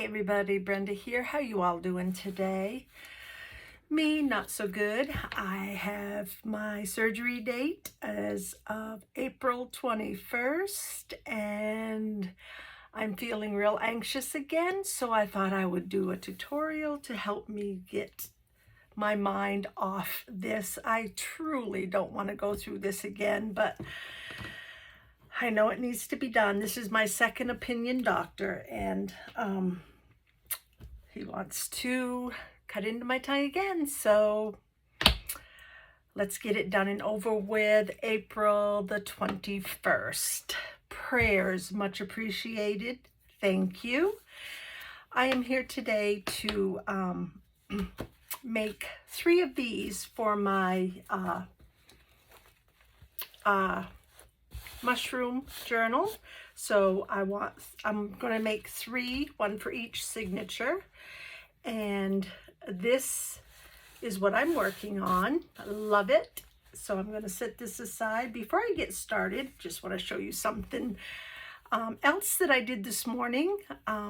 Hey everybody, Brenda here. How you all doing today? Me, not so good. I have my surgery date as of April 21st and I'm feeling real anxious again, so I thought I would do a tutorial to help me get my mind off this. I truly don't want to go through this again, but I know it needs to be done. This is my second opinion doctor, and he wants to cut into my tongue again. So let's get it done and over with. April the 21st. Prayers much appreciated. Thank you. I am here today to make 3 of these for my mushroom journal. So I'm going to make 3, one for each signature, and this is what I'm working on. I love it. So I'm going to set this aside. Before I get started, just want to show you something else that I did this morning.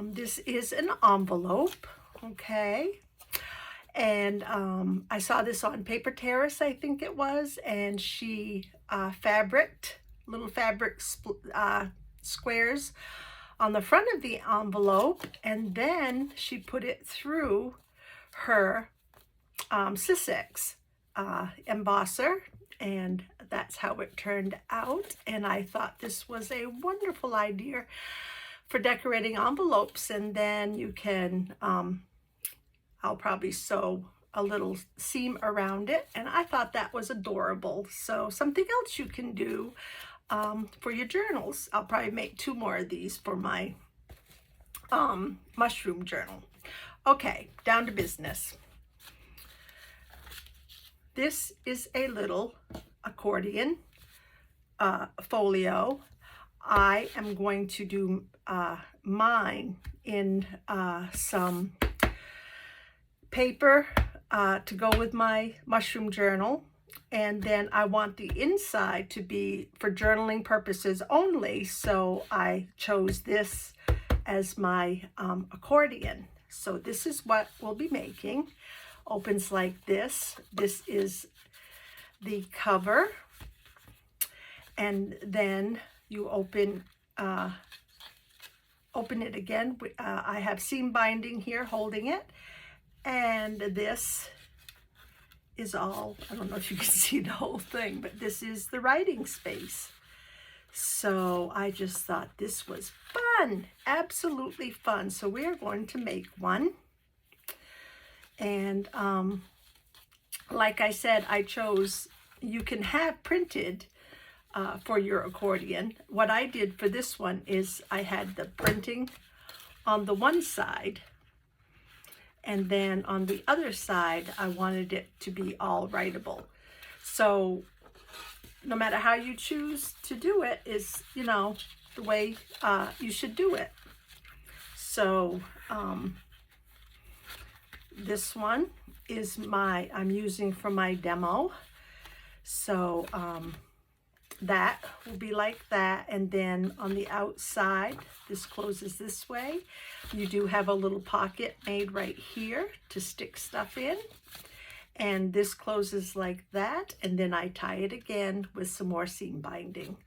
This is an envelope, okay? And I saw this on Paper Terrace, I think it was, and she fabricked little fabric squares on the front of the envelope, and then she put it through her Sussex embosser, and that's how it turned out. And I thought this was a wonderful idea for decorating envelopes, and then you can I'll probably sew a little seam around it, and I thought that was adorable. So something else you can do for your journals. I'll probably make 2 more of these for my mushroom journal. Okay, down to business. This is a little accordion folio. I am going to do mine in some paper to go with my mushroom journal, and then I want the inside to be for journaling purposes only, so I chose this as my accordion. So this is what we'll be making. Opens like this. This is the cover, and then you open it again. I have seam binding here holding it, and this is all, I don't know if you can see the whole thing, but this is the writing space. So I just thought this was fun, absolutely fun. So we're going to make one. And like I said, I chose, you can have printed for your accordion. What I did for this one is I had the printing on the one side, and then on the other side, I wanted it to be all writable. So no matter how you choose to do it is, you know, the way you should do it. So this one is I'm using for my demo. So that will be like that, and then on the outside, this closes this way. You do have a little pocket made right here to stick stuff in, and this closes like that, and then I tie it again with some more seam binding.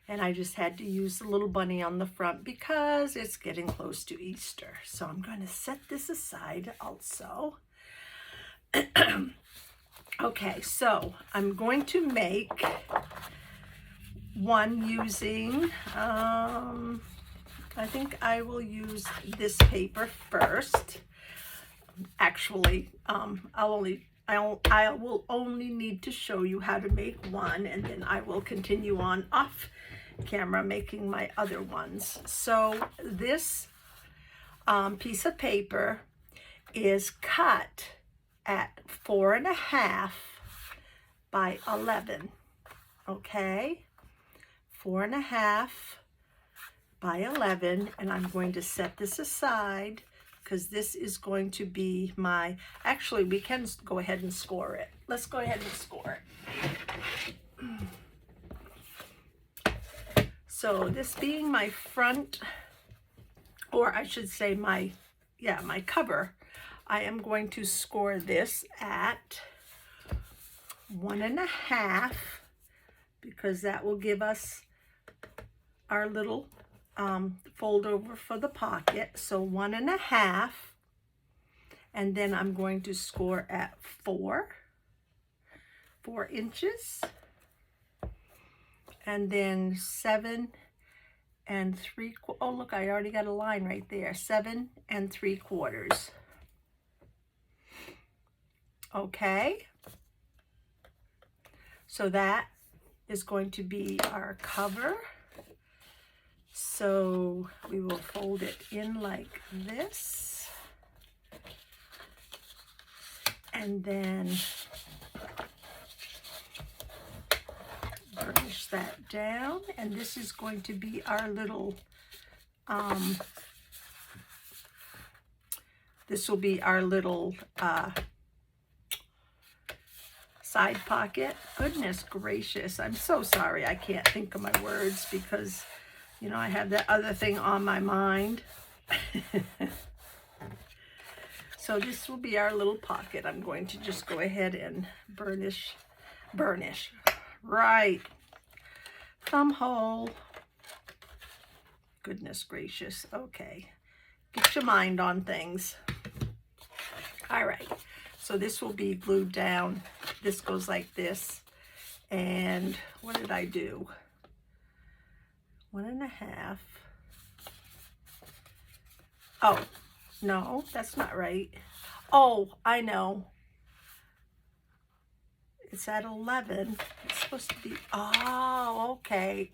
And I just had to use the little bunny on the front because it's getting close to Easter. So I'm going to set this aside also. Okay, so I'm going to make one using, I think I will use this paper first. Actually, I will only need to show you how to make one, and then I will continue on off camera making my other ones. So this piece of paper is cut at 4.5 by 11, okay? 4.5 by 11, and I'm going to set this aside because this is going to be my, actually we can go ahead and score it. Let's go ahead and score it. So this being my front, or I should say my my cover, I am going to score this at 1.5, because that will give us our little fold over for the pocket. So 1.5, and then I'm going to score at 4 inches, and then 7 3/4. Oh, look, I already got a line right there. 7 3/4. Okay, so that is going to be our cover. So we will fold it in like this, and then burnish that down, and this is going to be our little this will be our little side pocket. Goodness gracious, I'm so sorry I can't think of my words, because you know I have that other thing on my mind. So this will be our little pocket. I'm going to just go ahead and burnish right thumb hole. Goodness gracious. Okay, get your mind on things. All right, so this will be glued down. This goes like this, and what did I do? 1.5. Oh no, that's not right. Oh, I know, it's at 11. It's supposed to be, oh, okay.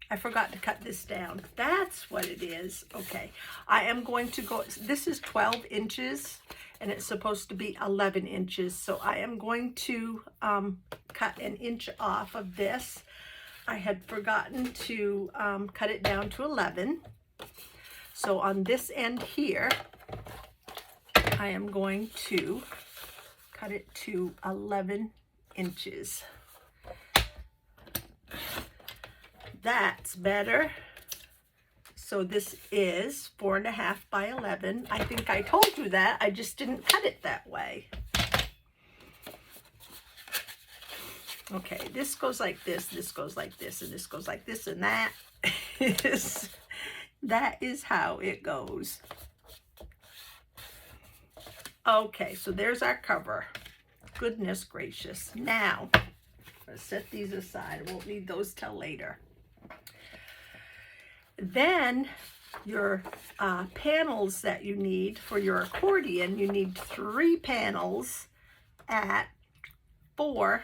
I forgot to cut this down. That's what it is. Okay, I am going to go, this is 12 inches and it's supposed to be 11 inches. So I am going to cut 1 inch off of this. I had forgotten to cut it down to 11. So on this end here, I am going to cut it to 11 inches. That's better. So this is 4.5 by 11. I think I told you that. I just didn't cut it that way. Okay, this goes like this goes like this, and this goes like this, and that is how it goes. Okay, so there's our cover. Goodness gracious. Now, let's set these aside. I won't need those till later. Then your panels that you need for your accordion, you need 3 panels at 4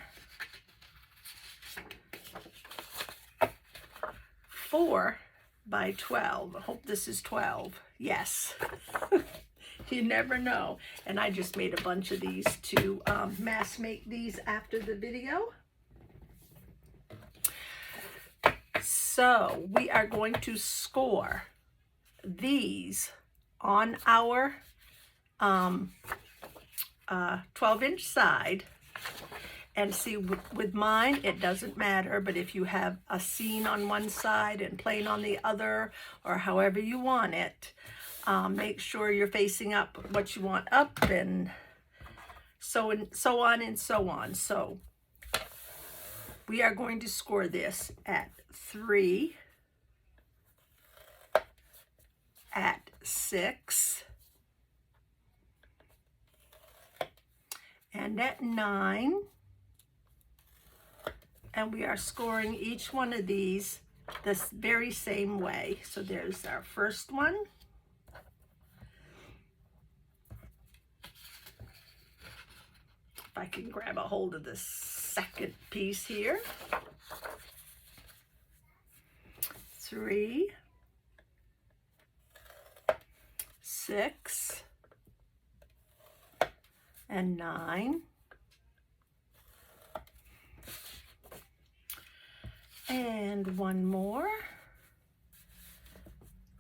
by 12. I hope this is 12. Yes. You never know. And I just made a bunch of these to mass make these after the video. So we are going to score these on our 12-inch side. And see, with mine, it doesn't matter, but if you have a seam on one side and plain on the other, or however you want it, make sure you're facing up what you want up, and so on and so on. So we are going to score this at 3, at 6, and at 9. And we are scoring each one of these this very same way. So there's our first one. If I can grab a hold of the second piece here. 3, 6, and 9. And one more.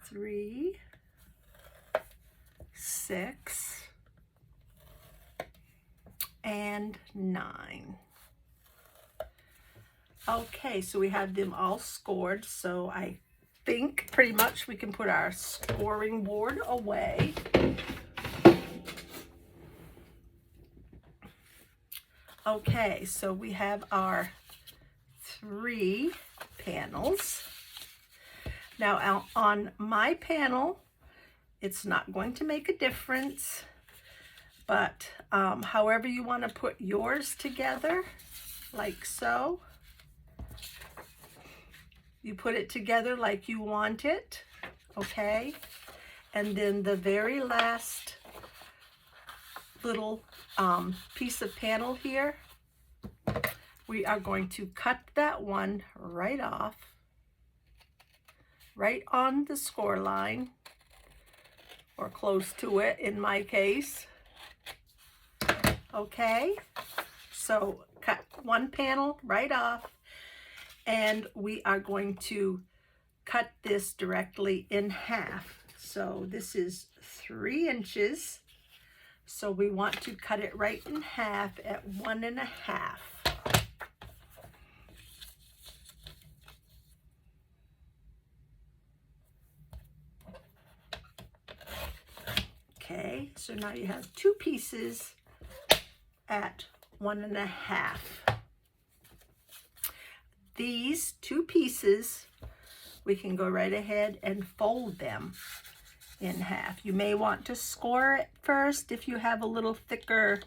3, 6, and 9. Okay, so we have them all scored. So I think pretty much we can put our scoring board away. Okay, so we have our 3 panels. Now on my panel, it's not going to make a difference, but however you want to put yours together, like so. You put it together like you want it, okay? And then the very last little piece of panel here, we are going to cut that one right off, right on the score line, or close to it in my case. Okay, so cut one panel right off, and we are going to cut this directly in half. So this is 3 inches. So we want to cut it right in half at 1.5. Okay, so now you have 2 pieces at 1.5. These 2 pieces, we can go right ahead and fold them in half. You may want to score it first if you have a little thicker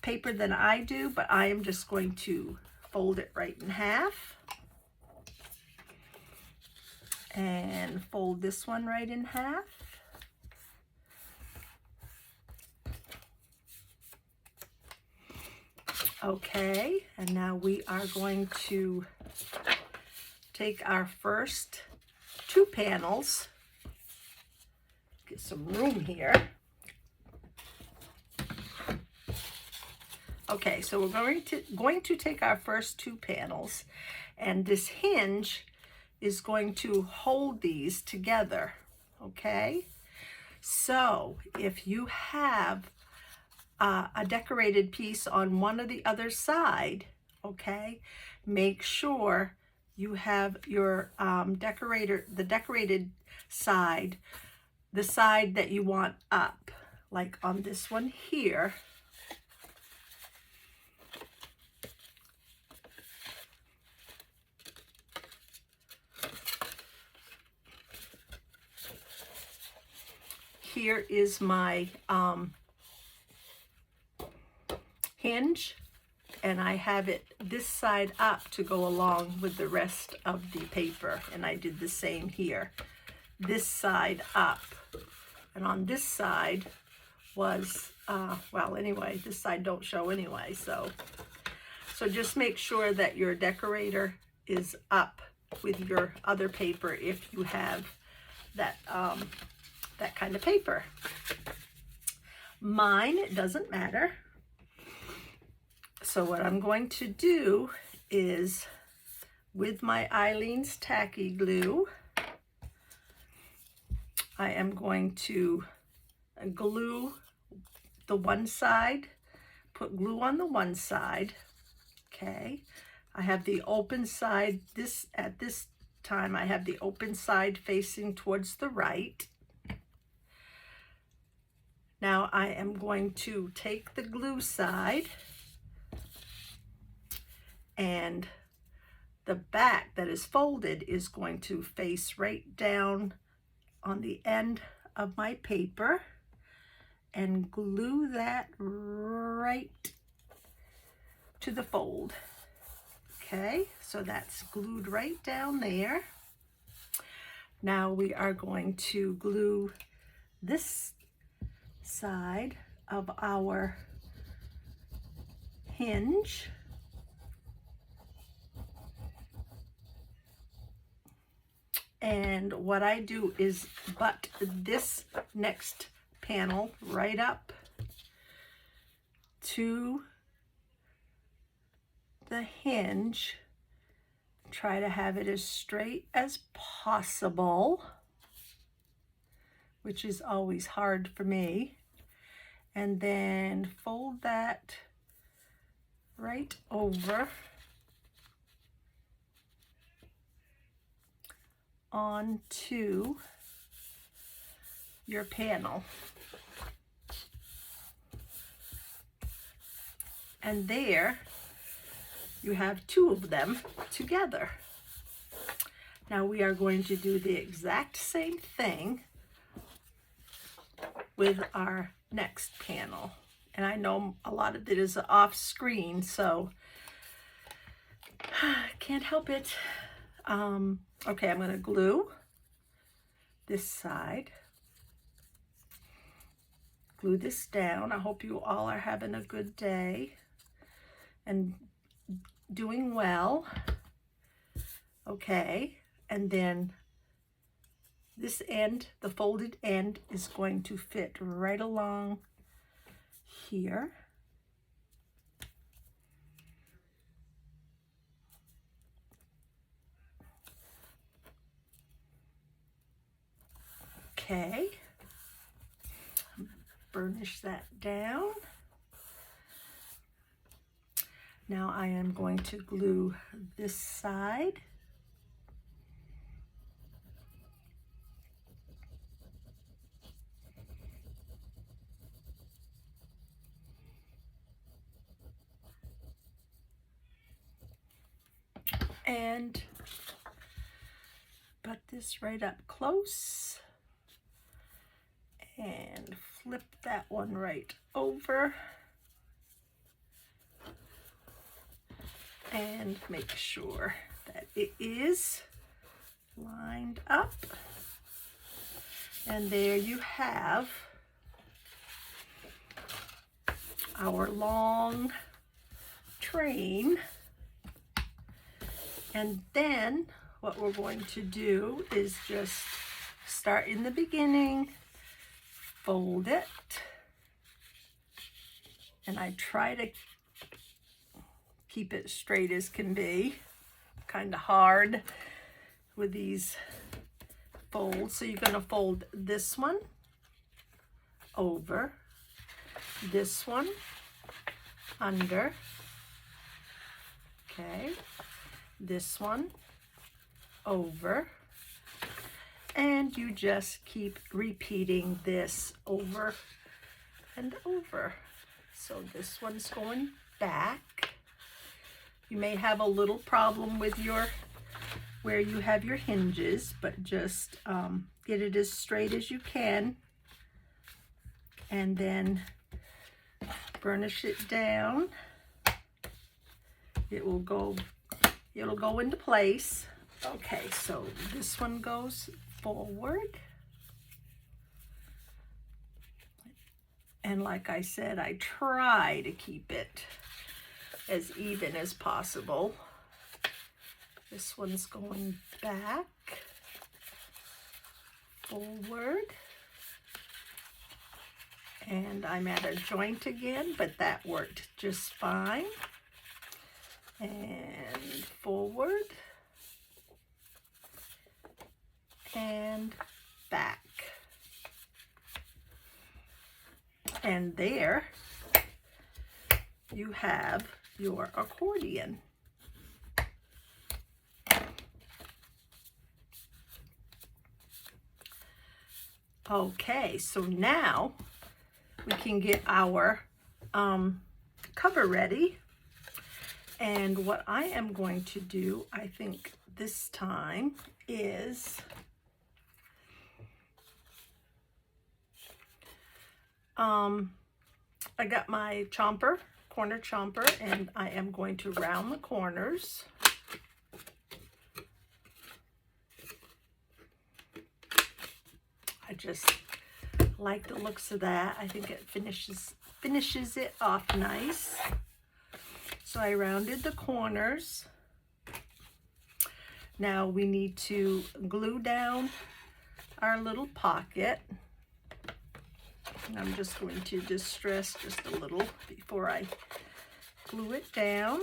paper than I do, but I am just going to fold it right in half. And fold this one right in half. Okay, and now we are going to take our first 2 panels, get some room here. Okay, so we're going to take our first 2 panels, and this hinge is going to hold these together, okay? So if you have a decorated piece on one or the other side, okay, make sure you have your the decorated side, the side that you want up, like on this one here. Here is my hinge, and I have it this side up to go along with the rest of the paper, and I did the same here, this side up, and on this side was well, anyway, this side don't show anyway, so just make sure that your decorator is up with your other paper if you have that that kind of paper. Mine, it doesn't matter. So what I'm going to do is, with my Eileen's tacky glue, I am going to glue the one side, put glue on the one side, okay? I have the open side, at this time I have the open side facing towards the right. Now I am going to take the glue side, and the back that is folded is going to face right down on the end of my paper, and glue that right to the fold. Okay, so that's glued right down there. Now we are going to glue this side of our hinge. And what I do is butt this next panel right up to the hinge. Try to have it as straight as possible, which is always hard for me. And then fold that right over onto your panel. And there you have two of them together. Now we are going to do the exact same thing with our next panel. And I know a lot of it is off screen, so can't help it. Okay, I'm gonna glue this side. Glue this down. I hope you all are having a good day and doing well. Okay, and then this end, the folded end, is going to fit right along here. Okay, burnish that down. Now I am going to glue this side. And butt this right up close and flip that one right over and make sure that it is lined up. And there you have our long train. And then what we're going to do is just start in the beginning, fold it, and I try to keep it straight as can be. Kind of hard with these folds. So you're going to fold this one over, this one under, okay, this one over, and you just keep repeating this over and over. So this one's going back. You may have a little problem with your where you have your hinges, but just get it as straight as you can, and then burnish it down. It'll go into place. Okay, so this one goes forward. And like I said, I try to keep it as even as possible. This one's going back, forward, and I'm at a joint again, but that worked just fine. And forward and back. And there you have your accordion. Okay, so now we can get our cover ready. And what I am going to do, I think this time, is I got my chomper, corner chomper, and I am going to round the corners. I just like the looks of that. I think it finishes it off nice. So I rounded the corners. Now we need to glue down our little pocket. And I'm just going to distress just a little before I glue it down.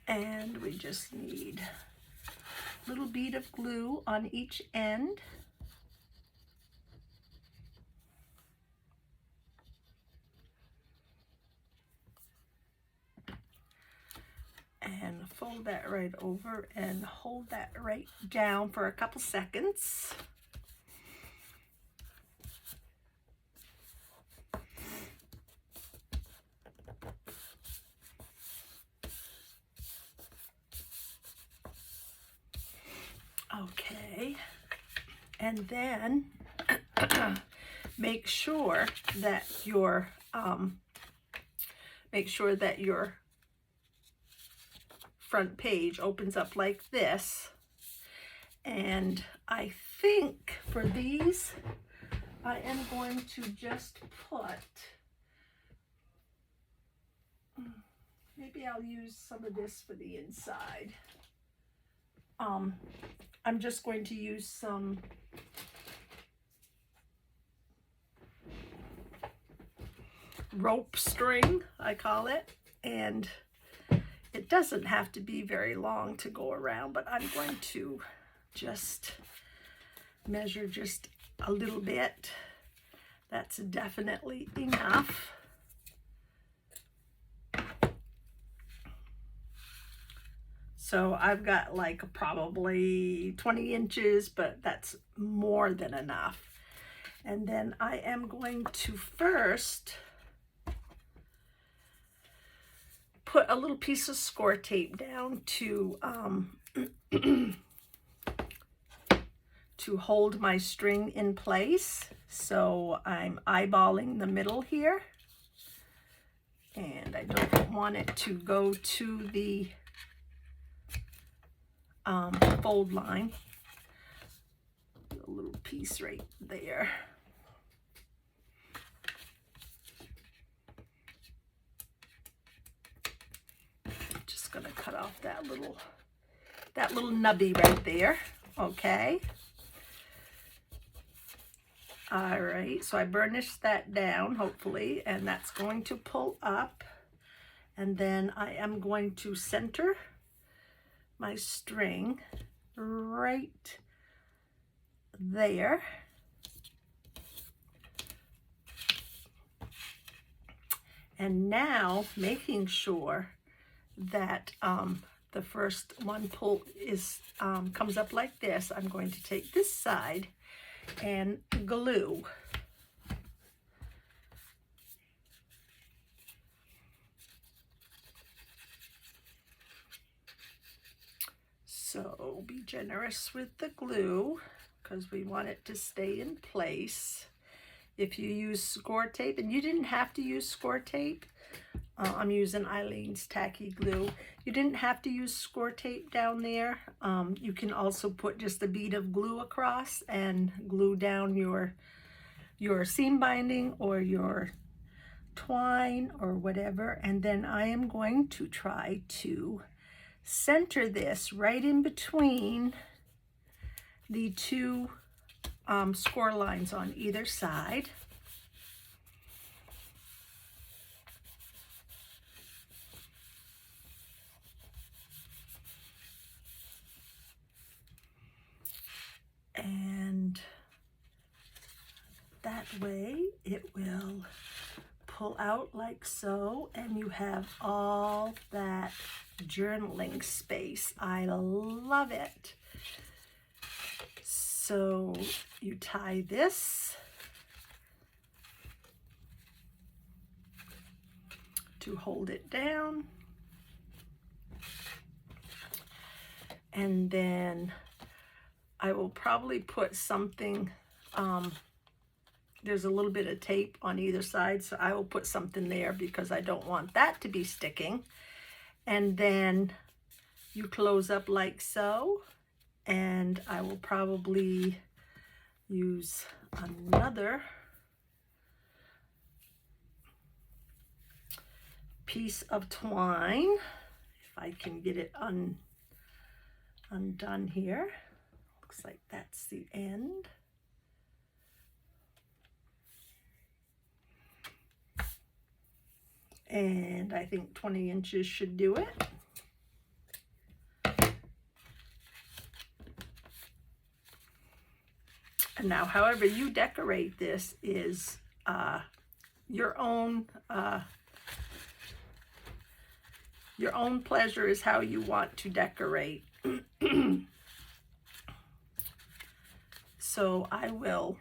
And we just need a little bead of glue on each end. And fold that right over and hold that right down for a couple seconds. Okay, and then make sure that your front page opens up like this. And I think for these, I am going to just put, maybe I'll use some of this for the inside. I'm just going to use some rope string, I call it, and it doesn't have to be very long to go around, but I'm going to just measure just a little bit. That's definitely enough. So I've got like probably 20 inches, but that's more than enough. And then I am going to first put a little piece of score tape down to to hold my string in place. So I'm eyeballing the middle here, and I don't want it to go to the fold line. A little piece right there. Just gonna cut off that little nubby right there. Okay. All right, so I burnished that down, hopefully, and that's going to pull up. And then I am going to center my string right there. And now making sure that the first one comes up like this, I'm going to take this side and glue. So be generous with the glue because we want it to stay in place. If you use score tape, and you didn't have to use score tape, I'm using Eileen's tacky glue. You didn't have to use score tape down there. You can also put just a bead of glue across and glue down your seam binding or your twine or whatever. And then I am going to try to center this right in between the two score lines on either side. And that way it will pull out like so, and you have all that journaling space. I love it. So you tie this to hold it down, and then I will probably put something, there's a little bit of tape on either side, so I will put something there because I don't want that to be sticking. And then you close up like so, and I will probably use another piece of twine, if I can get it undone here. Looks like that's the end. And I think 20 inches should do it. And now, however you decorate this is your own Your own pleasure is how you want to decorate. So I will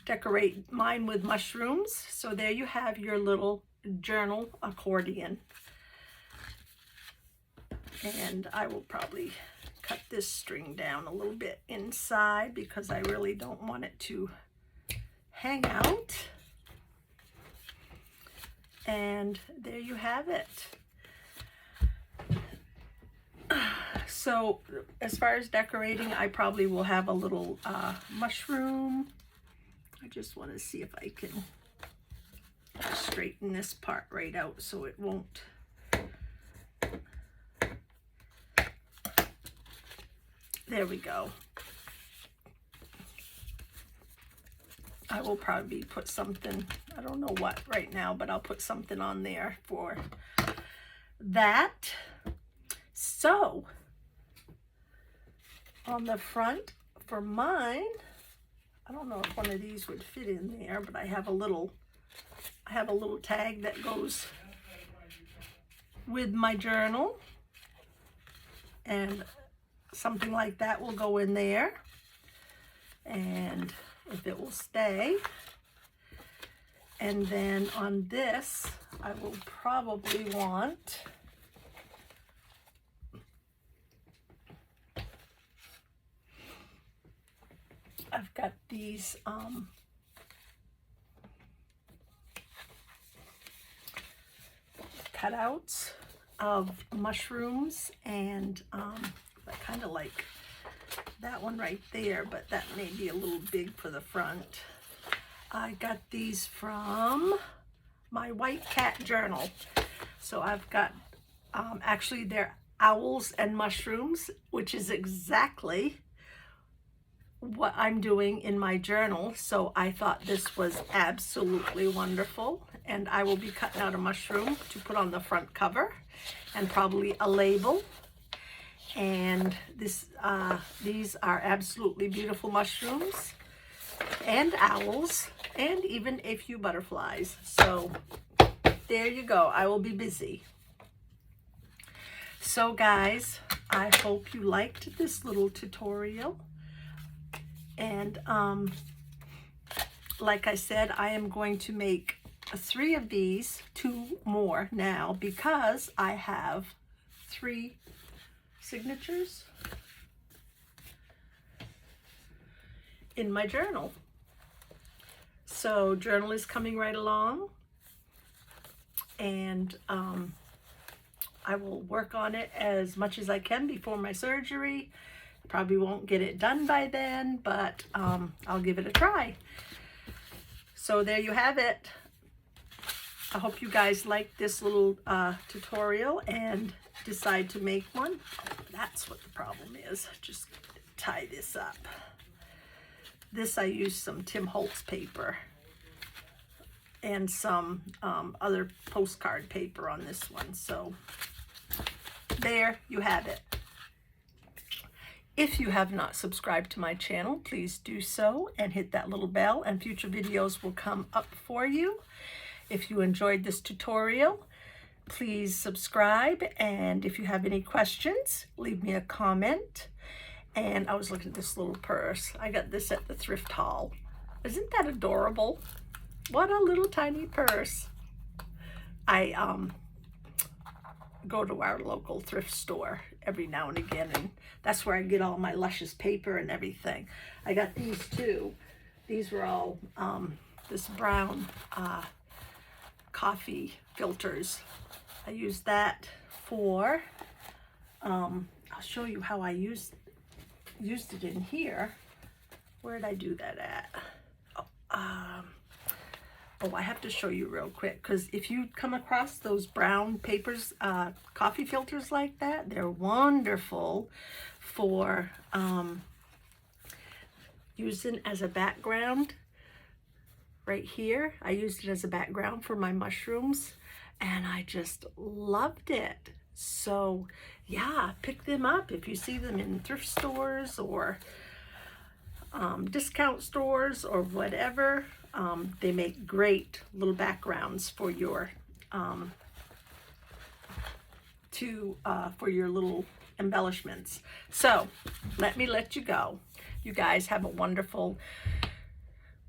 decorate mine with mushrooms. So there you have your little journal accordion. And I will probably cut this string down a little bit inside because I really don't want it to hang out. And there you have it. So as far as decorating, I probably will have a little mushroom. I just want to see if I can straighten this part right out so it won't. There we go. I will probably put something, I don't know what right now, but I'll put something on there for that. So on the front for mine, I don't know if one of these would fit in there, but I have a little tag that goes with my journal, and something like that will go in there, and if it will stay. And then on this, I will probably want I've got these cutouts of mushrooms, and I kind of like that one right there, but that may be a little big for the front. I got these from my White Cat journal. So I've got, actually they're owls and mushrooms, which is exactly what I'm doing in my journal. So I thought this was absolutely wonderful, and I will be cutting out a mushroom to put on the front cover and probably a label. And this these are absolutely beautiful mushrooms and owls and even a few butterflies. So there you go. I will be busy. So guys, I hope you liked this little tutorial. And like I said, I am going to make 3 of these, 2 more now, because I have 3 signatures in my journal. So journal is coming right along, and I will work on it as much as I can before my surgery. Probably won't get it done by then, but I'll give it a try. So there you have it. I hope you guys like this little tutorial and decide to make one. Oh, that's what the problem is. Just tie this up. This, I used some Tim Holtz paper and some other postcard paper on this one. So there you have it. If you have not subscribed to my channel, please do so and hit that little bell, and future videos will come up for you. If you enjoyed this tutorial, please subscribe, and if you have any questions, leave me a comment. And I was looking at this little purse. I got this at the thrift haul. Isn't that adorable? What a little tiny purse. I go to our local thrift store every now and again, and that's where I get all my luscious paper and everything. I got these too. These were all this brown coffee filters. I used that for I'll show you how I used it in here. Where did I do that at? Oh, I have to show you real quick, because if you come across those brown papers, coffee filters like that, they're wonderful for using as a background. Right here, I used it as a background for my mushrooms, and I just loved it. So yeah, pick them up if you see them in thrift stores or discount stores or whatever. They make great little backgrounds for your for your little embellishments. So let me let you go. You guys have a wonderful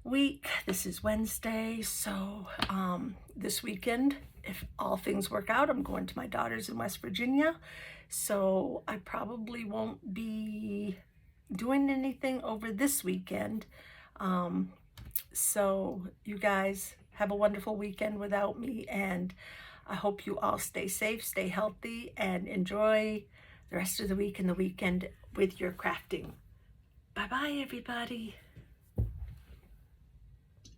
week. This is Wednesday, so this weekend, if all things work out, I'm going to my daughter's in West Virginia, so I probably won't be doing anything over this weekend. So you guys have a wonderful weekend without me, and I hope you all stay safe, stay healthy, and enjoy the rest of the week and the weekend with your crafting. Bye-bye, everybody.